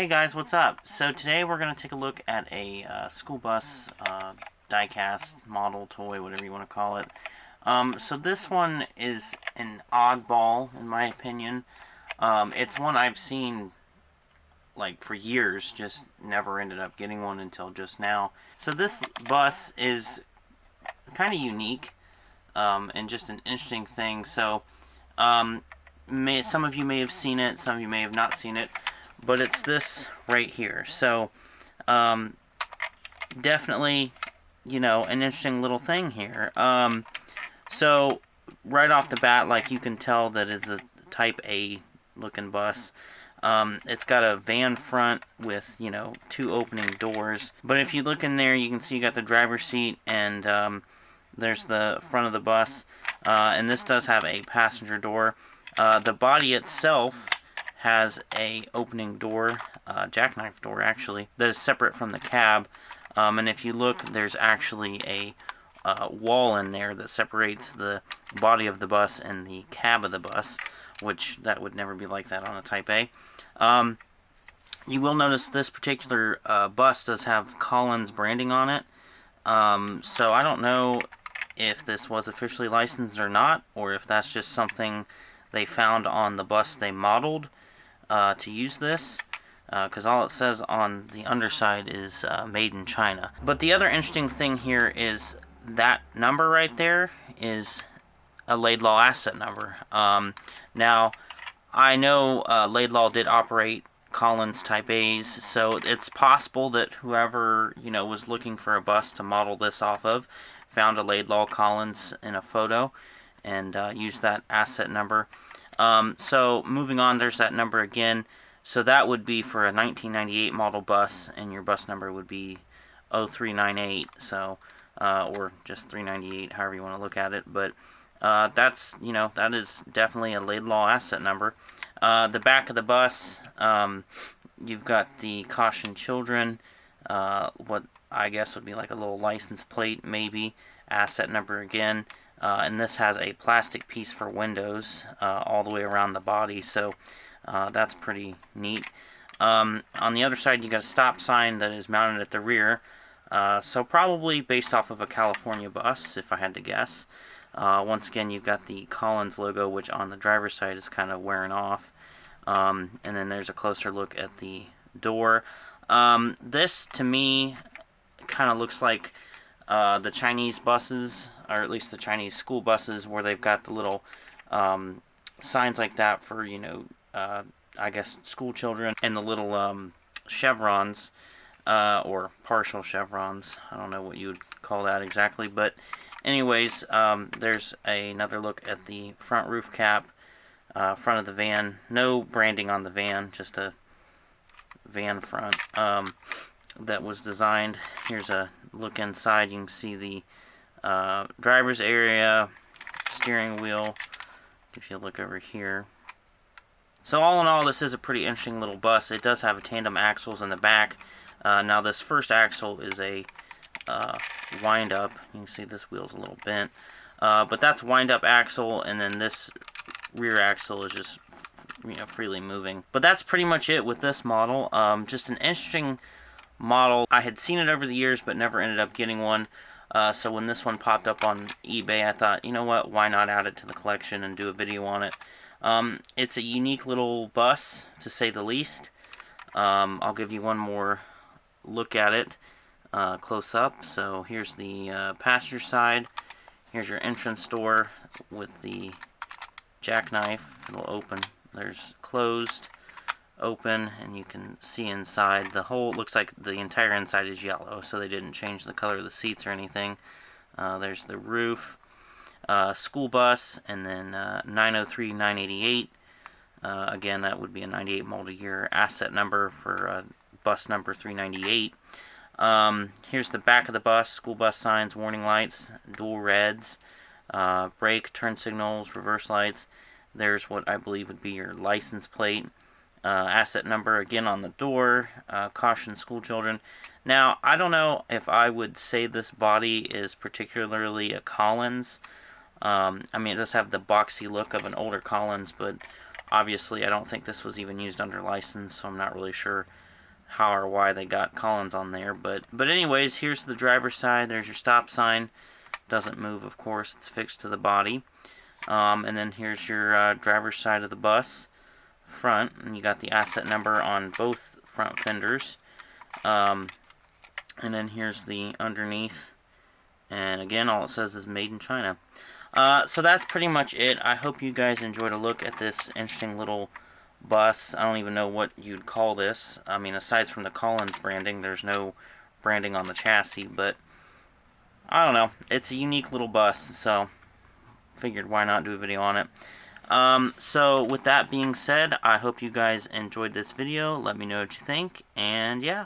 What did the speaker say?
Hey guys, what's up? So today we're going to take a look at a school bus diecast model, toy, whatever you want to call it. So this one is an oddball in my opinion. It's one I've seen like for years, just never ended up getting one until just now. So this bus is kind of unique and just an interesting thing. So some of you may have seen it, some of you may have not seen it, but it's this right here. So definitely, an interesting little thing here. So right off the bat, like, you can tell that it's a Type A looking bus. It's got a van front with, two opening doors. But if you look in there, you can see you got the driver's seat, and there's the front of the bus. And this does have a passenger door. The body itself has a opening door, jackknife door actually, that is separate from the cab. And if you look, there's actually a wall in there that separates the body of the bus and the cab of the bus, which that would never be like that on a Type A. You will notice this particular bus does have Collins branding on it. So I don't know if this was officially licensed or not, or if that's just something they found on the bus they modeled to use this, because all it says on the underside is made in China. But the other interesting thing here is that number right there is a Laidlaw asset number. Now, I know Laidlaw did operate Collins Type A's, so it's possible that whoever was looking for a bus to model this off of found a Laidlaw Collins in a photo and used that asset number. So moving on, there's that number again. So that would be for a 1998 model bus, and your bus number would be 0398. So, or just 398, however you want to look at it. But that's, that is definitely a Laidlaw asset number. The back of the bus, you've got the Caution Children, what I guess would be like a little license plate, maybe, asset number again. And this has a plastic piece for windows all the way around the body, so that's pretty neat. On the other side, you got a stop sign that is mounted at the rear, so probably based off of a California bus, if I had to guess. Once again, you've got the Collins logo, which on the driver's side is kind of wearing off. And then there's a closer look at the door. This, to me, kind of looks like the Chinese buses, or at least the Chinese school buses, where they've got the little signs like that for, I guess, school children, and the little chevrons, or partial chevrons. I don't know what you would call that exactly, but anyways, there's another look at the front roof cap, front of the van. No branding on the van, just a van front that was designed. Here's a look inside. You can see the driver's area, steering wheel, if you look over here. So all in all, this is a pretty interesting little bus. It does have tandem axles in the back. Now this first axle is a wind up. You can see this wheel's a little bent, but that's wind up axle, and then this rear axle is just freely moving. But that's pretty much it with this model. Just an interesting model. I had seen it over the years, but never ended up getting one. So when this one popped up on eBay, I thought, you know what, why not add it to the collection and do a video on it. It's a unique little bus, to say the least. I'll give you one more look at it close up. So here's the passenger side. Here's your entrance door with the jackknife. It'll open. There's closed, open, and you can see inside. The whole, looks like the entire inside is yellow, so they didn't change the color of the seats or anything. There's the roof, school bus, and then 903 988. Again, that would be a 98 model year asset number for bus number 398. Here's the back of the bus. School bus signs, warning lights, dual reds, brake, turn signals, reverse lights. There's what I believe would be your license plate. Asset number again on the door. Caution school children. Now, I don't know if I would say this body is particularly a Collins. I mean, it does have the boxy look of an older Collins, but obviously I don't think this was even used under license, so I'm not really sure how or why they got Collins on there. But anyways, here's the driver's side. There's your stop sign. Doesn't move, of course. It's fixed to the body. And then here's your driver's side of the bus front, and you got the asset number on both front fenders. And then here's the underneath, and again, all it says is made in China. So that's pretty much it. I hope you guys enjoyed a look at this interesting little bus. I don't even know what you'd call this. I mean, aside from the Collins branding, there's no branding on the chassis, but I don't know. It's a unique little bus, so figured why not do a video on it. So with that being said, I hope you guys enjoyed this video. Let me know what you think, and yeah.